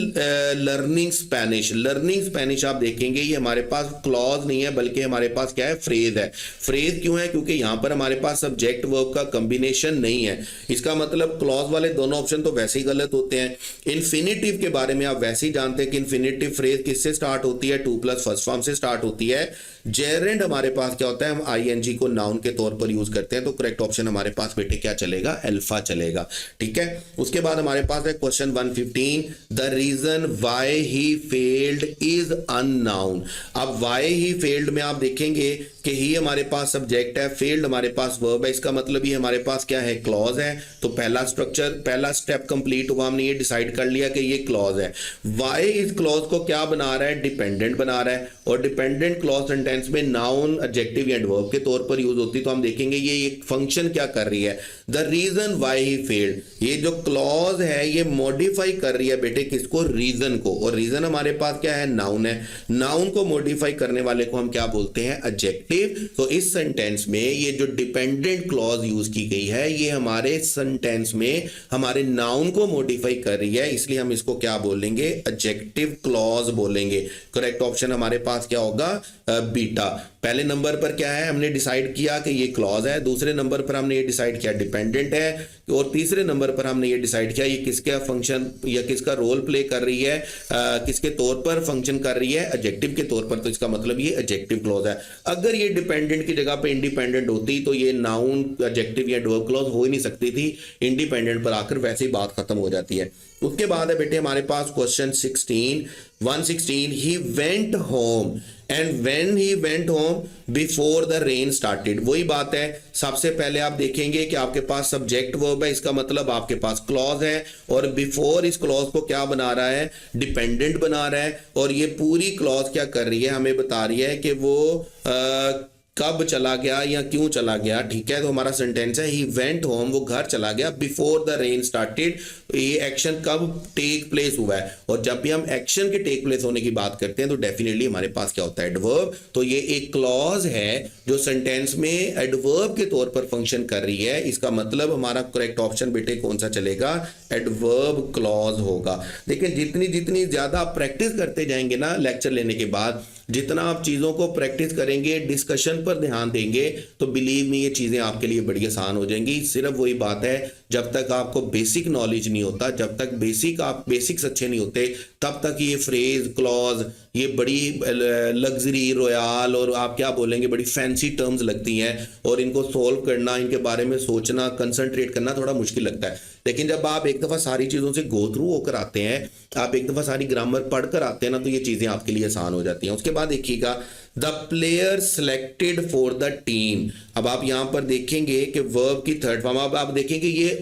A: learning Spanish. Learning Spanish आप देखेंगे ये हमारे पास क्लॉज नहीं है बल्कि हमारे पास क्या है, फ्रेज है। फ्रेज क्यों है? क्योंकि यहां पर हमारे पास सब्जेक्ट वर्ब का कॉम्बिनेशन नहीं है। इसका मतलब क्लॉज वाले दोनों ऑप्शन तो वैसे ही गलत होते हैं। इन्फिनिटिव के बारे में आप वैसे ही जानते हैं कि इन्फिनिटिव फ्रेज किससे स्टार्ट होती है, टू प्लस फर्स्ट फॉर्म से स्टार्ट होती है। जेरेंड हमारे पास क्या होता है, हम आईएनजी को नाउन के तौर पर यूज करते हैं, तो करेक्ट ऑप्शन हमारे पास बेटे क्या चलेगा, अल्फा चलेगा। ठीक है, उसके बाद हमारे पास है question 115, the reason why he failed is unknown. अब व्हाई ही फेल्ड में आप देखेंगे कि ही हमारे पास सब्जेक्ट है, फेल्ड हमारे पास वर्ब है, इसका मतलब ये हमारे पास क्या है, क्लॉज है। तो पहला स्ट्रक्चर, पहला स्टेप कंप्लीट हुआ, हमने ये डिसाइड कर लिया कि ये क्लॉज है। व्हाई इस क्लॉज को क्या बना रहा है, डिपेंडेंट बना रहा है, और डिपेंडेंट क्लॉज सेंटेंस में नाउन, एडजेक्टिव या एडवर्ब के तौर पर यूज होती है। तो हम देखेंगे ये एक फंक्शन क्या कर रही है, the reason why he failed. ये जो क्लॉज है ये मॉडिफाई कर रही है बेटे किसको, रीजन को, और रीजन हमारे पास क्या है, नाउन है। नाउन को मॉडिफाई करने वाले को हम क्या बोलते हैं, एडजेक्टिव। तो इस सेंटेंस में ये जो डिपेंडेंट क्लॉज यूज की गई है ये हमारे सेंटेंस में हमारे नाउन को मॉडिफाई कर रही है, इसलिए हम इसको क्या बोलेंगे, एडजेक्टिव क्लॉज बोलेंगे। करेक्ट ऑप्शन हमारे पास क्या होगा, बीटा। पहले नंबर पर क्या है, हमने डिसाइड किया कि ये क्लॉज है, दूसरे नंबर पर हमने ये डिसाइड किया डिपेंडेंट है, और तीसरे नंबर पर हमने ये डिसाइड किया ये किसका फंक्शन या किसका रोल प्ले कर रही है, किसके तौर पर फंक्शन कर रही है, एडजेक्टिव के तौर पर। तो इसका मतलब ये एडजेक्टिव क्लॉज है। अगर ये डिपेंडेंट की जगह पे इंडिपेंडेंट होती तो ये नाउन, एडजेक्टिव या एडवर्ब क्लॉज हो ही नहीं सकती थी, इंडिपेंडेंट पर आकर वैसे ही बात खत्म हो जाती है। उसके बाद है बेटे हमारे पास question 116, he went home and when he went home before the rain started. वही बात है, सबसे पहले आप देखेंगे कि आपके पास सब्जेक्ट वर्ब है, इसका मतलब आपके पास क्लॉज है, और बिफोर इस क्लॉज को क्या बना रहा है, डिपेंडेंट बना रहा है। और ये पूरी क्लॉज क्या कर रही है, हमें बता रही है कि वो कब चला गया या क्यों चला गया। ठीक है, तो हमारा सेंटेंस है ही वेंट होम, वो घर चला गया, बिफोर द रेन स्टार्टेड। ये एक्शन कब टेक प्लेस हुआ है, और जब भी हम एक्शन के टेक प्लेस होने की बात करते हैं तो डेफिनेटली हमारे पास क्या होता है, एडवर्ब। तो ये एक क्लॉज है जो सेंटेंस में एडवर्ब के तौर पर फंक्शन कर रही है, इसका मतलब हमारा करेक्ट ऑप्शन बेटे कौन सा चलेगा, एडवर्ब क्लॉज होगा। देखिए जितनी जितनी ज्यादा आप प्रैक्टिस करते जाएंगे ना लेक्चर लेने के बाद, जितना आप चीजों को प्रैक्टिस करेंगे, डिस्कशन पर ध्यान देंगे, तो बिलीव मी ये चीजें आपके लिए बड़ी आसान हो जाएंगी। सिर्फ वही बात है, जब तक आपको बेसिक नॉलेज नहीं होता, जब तक बेसिक्स अच्छे नहीं होते, तब तक ये फ्रेज, क्लॉज, ये बड़ी लग्जरी, रॉयल और आप क्या बोलेंगे बड़ी फैंसी टर्म्स लगती हैं, और इनको सोल्व करना, इनके बारे में सोचना, कंसंट्रेट करना थोड़ा मुश्किल लगता है। लेकिन जब आप एक दफा सारी चीजों से गो थ्रू होकर आते हैं, आप एक दफा सारी ग्रामर पढ़कर आते हैं ना, तो ये चीजें आपके लिए आसान हो जाती हैं। उसके बाद देखिएगा, the player selected for the team. अब आप यहां पर देखेंगे कि वर्ब की थर्ड फॉर्म, अब आप देखेंगे ये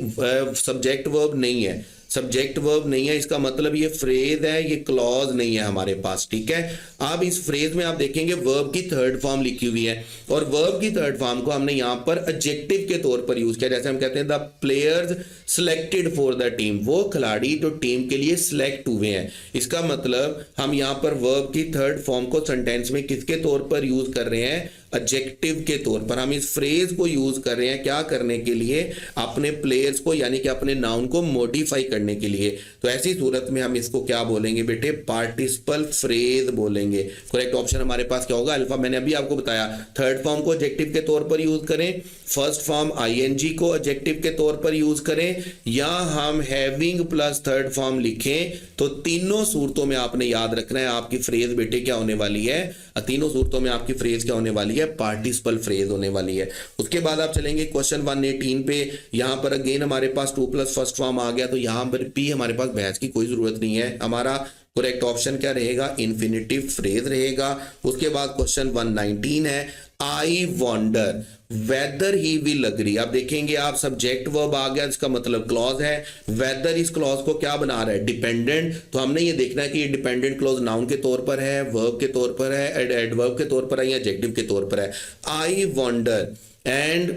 A: सब्जेक्ट वर्ब नहीं है, सब्जेक्ट वर्ब नहीं है, इसका मतलब ये फ्रेज है, ये क्लॉज नहीं है हमारे पास। ठीक है, अब इस फ्रेज में आप देखेंगे वर्ब की थर्ड फॉर्म लिखी हुई है, और वर्ब की थर्ड फॉर्म को हमने यहां पर एडजेक्टिव के तौर पर यूज किया। जैसे हम कहते हैं the players selected for the team, वो खिलाड़ी जो टीम के लिए सिलेक्ट हुए हैं। इसका मतलब हम यहां पर वर्ब की थर्ड फॉर्म को सेंटेंस में किसके तौर पर यूज कर रहे हैं, एडजेक्टिव के तौर पर। हम इस फ्रेज को यूज कर रहे हैं क्या करने के लिए, अपने प्लेयर्स को यानी कि अपने नाउन को मॉडिफाई करने के लिए। तो ऐसी सूरत में हम इसको क्या बोलेंगे बेटे, पार्टिसिपल फ्रेज बोलेंगे। करेक्ट ऑप्शन हमारे पास क्या होगा, अल्फा। मैंने अभी आपको बताया, थर्ड फॉर्म को एडजेक्टिव के तौर पर यूज करें, फर्स्ट फॉर्म आईएनजी को एडजेक्टिव के तौर पर यूज करें, या हम हैविंग प्लस थर्ड फॉर्म लिखें। तो तीनों सूरतों में आपने याद रखना है आपकी फ्रेज बेटे क्या होने वाली है, तीनों सूरतों में आपकी फ्रेज क्या होने वाली है, पार्टिसिपल फ्रेज होने वाली है। उसके बाद आप चलेंगे क्वेश्चन 118 पे, यहां पर अगेन हमारे पास टू प्लस फर्स्ट फॉर्म आ गया, तो यहां पर भी हमारे पास बहस की कोई जरूरत नहीं है। हमारा करेक्ट ऑप्शन क्या रहेगा, इन्फिनिटिव फ्रेज रहेगा। उसके बाद क्वेश्चन 119 है, I wonder whether he will agree. आप देखेंगे आप सब्जेक्ट वर्ब आ गया, इसका मतलब क्लॉज है। वेदर इस क्लॉज को क्या बना रहा है, डिपेंडेंट। तो हमने ये देखना है कि ये डिपेंडेंट क्लॉज नाउन के तौर पर है, वर्ब के तौर पर है, एडवर्ब के तौर पर है या एडजेक्टिव के तौर पर है। I wonder and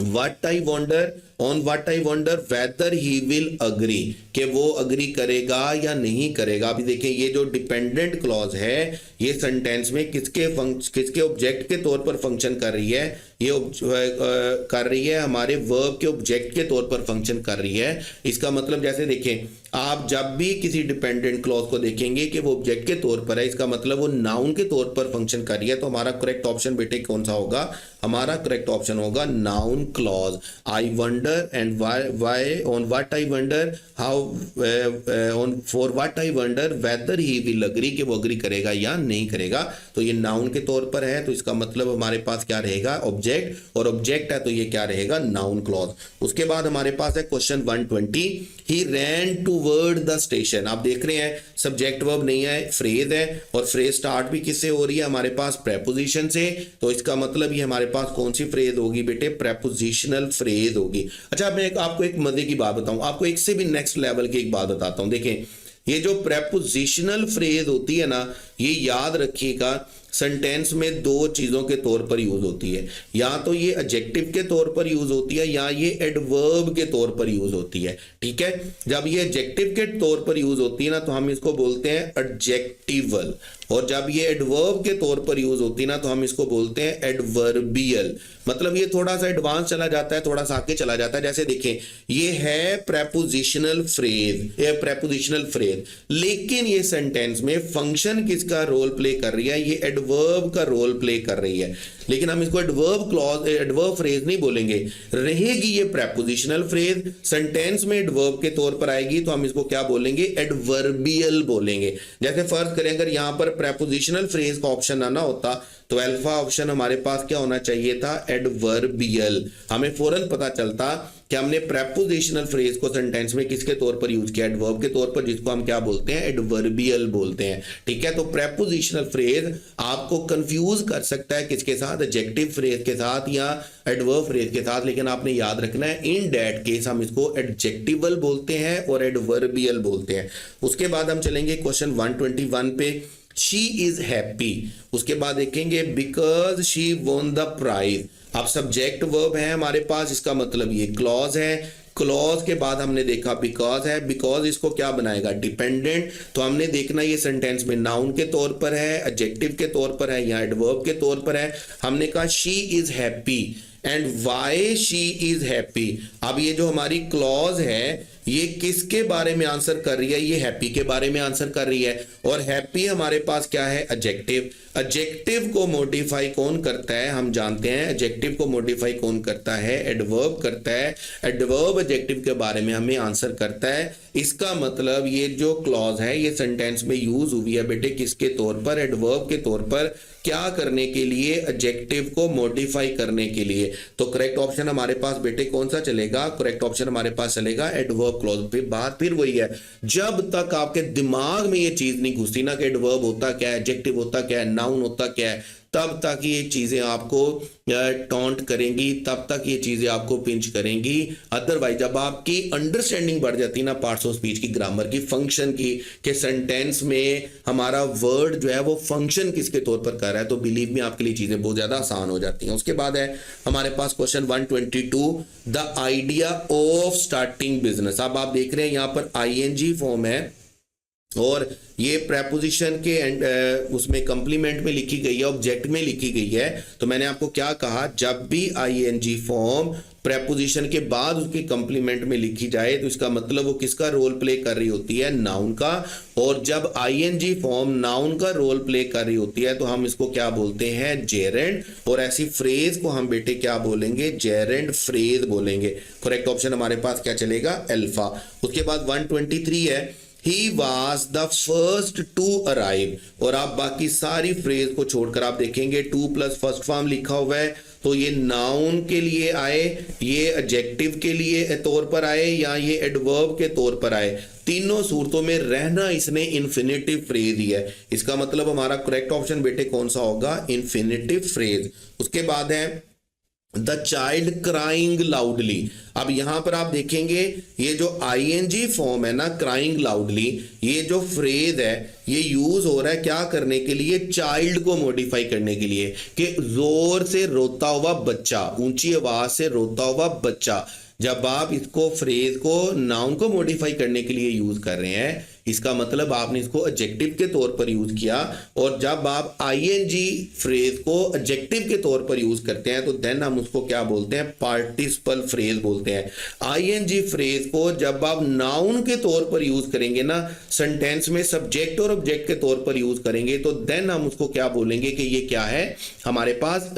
A: what I wonder, on what I wonder whether he will agree, कि वो अग्री करेगा या नहीं करेगा। अभी देखें ये जो डिपेंडेंट क्लॉज है ये सेंटेंस में किसके ऑब्जेक्ट के तौर पर फंक्शन कर रही है, ये कर रही है हमारे वर्ब के ऑब्जेक्ट के तौर पर फंक्शन कर रही है। इसका मतलब जैसे देखें आप जब भी किसी डिपेंडेंट क्लॉज को देखेंगे कि वो ऑब्जेक्ट के तौर पर है, इसका मतलब वो नाउन के तौर पर फंक्शन कर रही है। तो हमारा करेक्ट ऑप्शन बेटे कौन सा होगा, हमारा करेक्ट ऑप्शन होगा noun clause. I wonder and why on what I wonder how on for what I wonder whether he will agree, कि वो अग्री करेगा या नहीं करेगा। तो ये नाउन के तौर पर है तो इसका मतलब हमारे पास क्या रहेगा ऑब्जेक्ट, और ऑब्जेक्ट है तो ये क्या रहेगा नाउन क्लॉज। उसके बाद हमारे पास है question 120, he ran toward the station. आप देख रहे हैं सब्जेक्ट वर्ब नहीं है, फ्रेज है, और फ्रेज स्टार्ट भी किससे हो रही है हमारे पास प्रेपोजिशन से। तो इसका मतलब ये हमारे पास कौन सी फ्रेज होगी बेटे, प्रेपोजिशनल फ्रेज होगी। अच्छा मैं आपको एक मजे की बात बताऊं, आपको एक से भी नेक्स्ट लेवल की एक बात बताता हूं। देखें ये जो प्रेपोजिशनल फ्रेज होती है ना, ये याद रखिएगा सेंटेंस में दो चीजों के तौर पर यूज होती है, या तो ये एडजेक्टिव के तौर पर यूज होती है या ये एडवर्ब के तौर पर यूज होती है। ठीक है, जब ये एडजेक्टिव के तौर पर यूज होती है ना तो हम इसको बोलते हैं एडजेक्टिवल, और जब ये एडवर्ब के तौर पर यूज होती है ना तो हम इसको बोलते हैं एडवर्बियल। मतलब ये थोड़ा सा एडवांस चला जाता है, थोड़ा सा आगे चला जाता है। जैसे देखें ये है प्रेपोजिशनल फ्रेज, ये प्रेपोजिशनल फ्रेज, लेकिन ये सेंटेंस में फंक्शन किसका रोल प्ले कर रही है, ये एडवर्ब का रोल प्ले कर रही है। लेकिन हम इसको एडवर्ब क्लॉज एडवर्ब फ्रेज नहीं बोलेंगे, रहेगी ये प्रेपोजिशनल फ्रेज, सेंटेंस में एडवर्ब के तौर पर आएगी तो हम इसको क्या बोलेंगे एडवर्बियल बोलेंगे। जैसे फर्ज करें अगर यहां पर प्रेपोजिशनल फ्रेज का ऑप्शन आना होता तो अल्फा ऑप्शन हमारे पास क्या होना चाहिए था एडवर्बियल। हमें फौरन पता चलता कि हमने प्रेपोजिशनल फ्रेज को सेंटेंस में किसके तौर पर यूज किया, एडवर्ब के तौर पर, जिसको हम क्या बोलते हैं एडवर्बियल बोलते हैं। ठीक है, तो प्रेपोजिशनल फ्रेज आपको कंफ्यूज कर सकता है किसके साथ, एडजेक्टिव फ्रेज के साथ या एडवर्ब फ्रेज के साथ, लेकिन आपने याद रखना है इन दैट केस हम इसको एडजेक्टिवल बोलते हैं और एडवर्बियल बोलते हैं। उसके बाद हम चलेंगे क्वेश्चन 121 पे, शी इज हैप्पी। उसके बाद देखेंगे because she won the prize. अब सब्जेक्ट वर्ब है हमारे पास, इसका मतलब ये क्लॉज है। क्लॉज के बाद हमने देखा बिकॉज है, बिकॉज इसको क्या बनाएगा डिपेंडेंट। तो हमने देखना ये सेंटेंस में नाउन के तौर पर है, एडजेक्टिव के तौर पर है या एडवर्ब के तौर पर है। हमने कहा she is happy and why she is happy. अब ये जो हमारी क्लॉज है ये किसके बारे में आंसर कर रही है, ये हैप्पी के बारे में आंसर कर रही है, और हैप्पी हमारे पास क्या है एडजेक्टिव। एडजेक्टिव को मॉडिफाई कौन करता है, हम जानते हैं एडजेक्टिव को मॉडिफाई कौन करता है एडवर्ब करता है। एडवर्ब एडजेक्टिव के बारे में हमें आंसर करता है। इसका मतलब ये जो क्लॉज है ये सेंटेंस में यूज हुई है बेटे किसके तौर पर, एडवर्ब के तौर पर। क्या करने के लिए, एडजेक्टिव को मॉडिफाई करने के लिए। तो करेक्ट ऑप्शन हमारे पास बेटे कौन सा चलेगा, करेक्ट ऑप्शन हमारे पास चलेगा एडवर्ब क्लॉज। फिर बात फिर वही है, जब तक आपके दिमाग में ये चीज नहीं घुसती ना कि एडवर्ब होता क्या है, एडजेक्टिव होता क्या है, नाउन होता क्या है, तब तक ये चीजें आपको टॉन्ट करेंगी, तब तक ये चीजें आपको पिंच करेंगी। अदरवाइज जब आपकी अंडरस्टैंडिंग बढ़ जाती है ना पार्ट्स ऑफ स्पीच की, ग्रामर की, फंक्शन की, कि सेंटेंस में हमारा वर्ड जो है वो फंक्शन किसके तौर पर कर रहा है, तो बिलीव में आपके लिए चीजें बहुत ज्यादा आसान हो जाती हैं। उसके बाद है हमारे पास question 122, the idea of starting business. अब आप देख रहे हैं यहाँ पर आईएनजी फॉर्म है और ये प्रेपोजिशन के उसमें कंप्लीमेंट में लिखी गई है, ऑब्जेक्ट में लिखी गई है। तो मैंने आपको क्या कहा, जब भी आईएनजी फॉर्म प्रेपोजिशन के बाद उसके कंप्लीमेंट में लिखी जाए तो इसका मतलब वो किसका रोल प्ले कर रही होती है, नाउन का। और जब आईएनजी फॉर्म नाउन का रोल प्ले कर रही होती है तो हम इसको क्या बोलते हैं जेरेंड, और ऐसी फ्रेज को हम बेटे क्या बोलेंगे जेरेंड फ्रेज बोलेंगे। करेक्ट ऑप्शन हमारे पास क्या चलेगा अल्फा। उसके बाद 123 है, He was the first to arrive, और आप बाकी सारी फ्रेज को छोड़कर आप देखेंगे 2 प्लस फर्स्ट फॉर्म लिखा हुआ है, तो ये नाउन के लिए आए, ये एडजेक्टिव के लिए तौर पर आए या ये एडवर्ब के तौर पर आए, तीनों सूरतों में रहना इसने इन्फिनेटिव फ्रेज ही है। इसका मतलब हमारा करेक्ट ऑप्शन बेटे कौन सा होगा, इन्फिनेटिव फ्रेज। उसके बाद है द चाइल्ड क्राइंग लाउडली। अब यहां पर आप देखेंगे ये जो आईएनजी फॉर्म है ना क्राइंग लाउडली, ये जो फ्रेज है ये यूज हो रहा है क्या करने के लिए, चाइल्ड को मॉडिफाई करने के लिए, कि जोर से रोता हुआ बच्चा, ऊंची आवाज से रोता हुआ बच्चा। जब आप इसको फ्रेज को नाउन को मॉडिफाई करने के लिए यूज कर रहे हैं, इसका मतलब आपने इसको एडजेक्टिव के तौर पर यूज किया। और जब आप आईएनजी फ्रेज को एडजेक्टिव के तौर पर यूज करते हैं तो देन हम उसको क्या बोलते हैं, पार्टिसिपल फ्रेज बोलते हैं। आईएनजी फ्रेज को जब आप नाउन के तौर पर यूज करेंगे ना, सेंटेंस में सब्जेक्ट और ऑब्जेक्ट के तौर पर यूज करेंगे, तो देन हम उसको क्या बोलेंगे कि ये क्या है, हमारे पास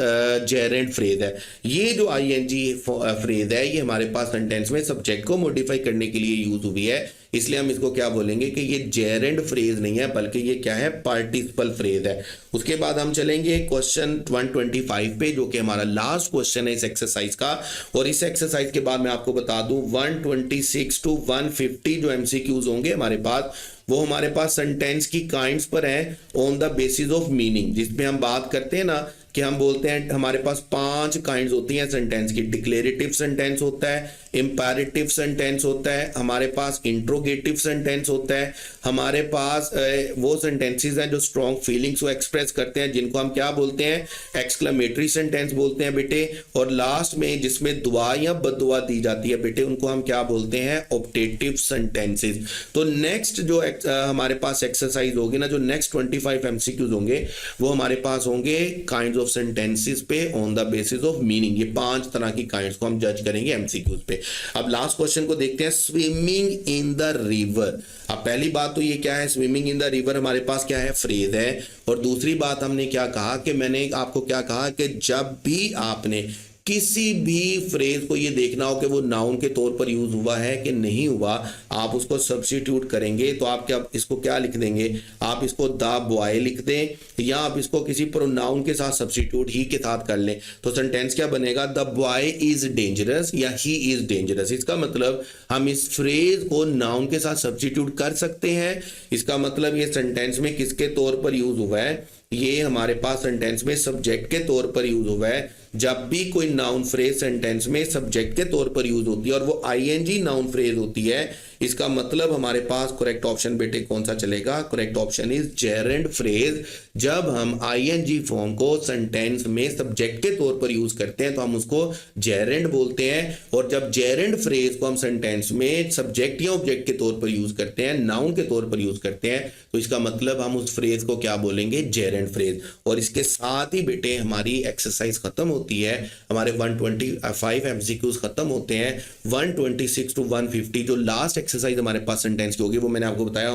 A: जेरेंट फ्रेज है। ये जो आईएनजी फ्रेज है ये हमारे पास सेंटेंस में सब्जेक्ट को मॉडिफाई करने के लिए यूज हुई है, इसलिए हम इसको क्या बोलेंगे कि ये जेरेंट फ्रेज नहीं है बल्कि ये क्या है, पार्टिसिपल फ्रेज है। उसके बाद हम चलेंगे क्वेश्चन 125 पे, जो कि हमारा लास्ट क्वेश्चन है इस एक्सरसाइज का। और इस एक्सरसाइज के बाद मैं आपको बता दूं 126 टू 150 जो एमसीक्यूज होंगे हमारे पास, वो हमारे पास सेंटेंस की काइंड्स पर है on the basis of meaning, जिसमें हम बात करते हैं ना कि हम बोलते हैं हमारे पास 5 काइंड्स होती हैं सेंटेंस की। डिक्लेरेटिव सेंटेंस होता है, इंपैरेटिव सेंटेंस होता है, हमारे पास इंट्रोगेटिव सेंटेंस होता है, हमारे पास वो सेंटेंसेस हैं जो स्ट्रॉन्ग फीलिंग्स को एक्सप्रेस करते हैं, जिनको हम क्या बोलते हैं, एक्सक्लेमेटरी सेंटेंस बोलते हैं बेटे। और लास्ट में जिसमें दुआ या बददुआ दी जाती है बेटे, उनको हम क्या बोलते हैं, ऑप्टेटिव सेंटेंसेस। तो नेक्स्ट जो हमारे पास एक्सरसाइज होगी ना, जो नेक्स्ट 25 एमसीक्यूज होंगे वो हमारे पास होंगे काइंड्स ऑफ सेंटेंसेस पे on the basis of meaning. ये 5 तरह की काइंड्स को हम जज करेंगे एमसीक्यूज पे। अब लास्ट क्वेश्चन को देखते हैं, स्विमिंग इन द रिवर। अब पहली बात तो ये क्या है, स्विमिंग इन द रिवर हमारे पास क्या है, फ्रेज है। और दूसरी बात हमने क्या कहा कि मैंने आपको क्या कहा कि जब भी आपने किसी भी फ्रेज को ये देखना हो कि वो नाउन के तौर पर यूज हुआ है कि नहीं हुआ, आप उसको सब्स्टिट्यूट करेंगे तो आप क्या इसको क्या लिख देंगे, आप इसको द बॉय लिख दें, या आप इसको किसी प्रोनाउन के साथ सब्स्टिट्यूट ही के साथ कर लें, तो सेंटेंस क्या बनेगा, द बॉय इज डेंजरस या ही इज डेंजरस। इसका मतलब हम इस फ्रेज को नाउन के साथ सब्स्टिट्यूट कर सकते हैं। इसका मतलब ये सेंटेंस में किसके तौर पर यूज हुआ है, ये हमारे पास सेंटेंस में सब्जेक्ट के तौर पर यूज हुआ है। जब भी कोई नाउन फ्रेज सेंटेंस में सब्जेक्ट के तौर पर यूज होती है और वो आईएनजी नाउन फ्रेज होती है, इसका मतलब हमारे पास करेक्ट ऑप्शन बेटे कौन सा चलेगा, correct option is Geraint phrase. जब हम आईएनजी फॉर्म को सेंटेंस में सब्जेक्ट के तौर पर यूज करते हैं तो हम उसको जेरेंट बोलते हैं, और जब जेरेंट फ्रेज को हम सेंटेंस में सब्जेक्ट या ऑब्जेक्ट के तौर पर यूज करते हैं, नाउन के तौर पर यूज करते हैं, तो इसका मतलब हम उस फ्रेज को क्या बोलेंगे, जेरेंट फ्रेज। और इसके साथ ही बेटे हमारी एक्सरसाइज खत्म होती है, हमारे 125 एमसीक्यूज खत्म होते हैं। 126 टू 150 जो लास्ट एक्सरसाइज हमारे पास सेंटेंस की होगी वो मैंने आपको बताया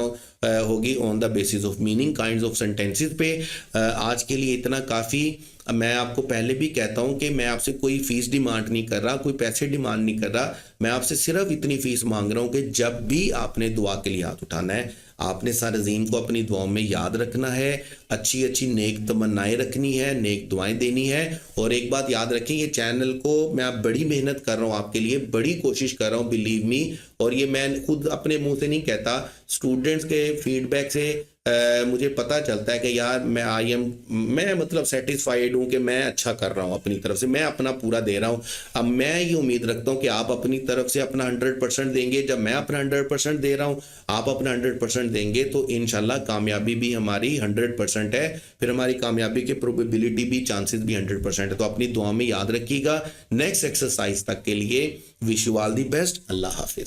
A: होगी on the basis of meaning kinds of sentences पे। आज के लिए इतना काफ़ी। मैं आपको पहले भी कहता हूं कि मैं आपसे कोई फीस डिमांड नहीं कर रहा, कोई पैसे डिमांड नहीं कर रहा, मैं आपसे सिर्फ इतनी फीस मांग रहा हूं कि जब भी आपने दुआ के लिए हाथ उठाना है, आपने सारजीन को अपनी दुआओं में याद रखना है, अच्छी अच्छी नेक तमन्नाएं रखनी है, नेक दुआएं देनी है। और एक बात याद रखें, ये चैनल को मैं बड़ी मेहनत कर रहा हूँ आपके लिए, बड़ी कोशिश कर रहा हूँ, बिलीव मी। और ये मैं खुद अपने मुंह से नहीं कहता, स्टूडेंट्स के फीडबैक से मुझे पता चलता है कि यार मैं मतलब सेटिस्फाइड हूँ कि मैं अच्छा कर रहा हूँ अपनी तरफ से, मैं अपना पूरा दे रहा हूँ। अब मैं ये उम्मीद रखता हूँ कि आप अपनी तरफ से अपना 100% देंगे। जब मैं अपना 100% दे रहा हूँ, आप अपना 100% देंगे, तो इंशाल्लाह कामयाबी भी हमारी 100% है, फिर हमारी कामयाबी की प्रोबेबिलिटी भी, चांसेस भी 100% है। तो अपनी दुआ में याद रखिएगा। नेक्स्ट एक्सरसाइज तक के लिए wish you all the best. Allah Hafiz.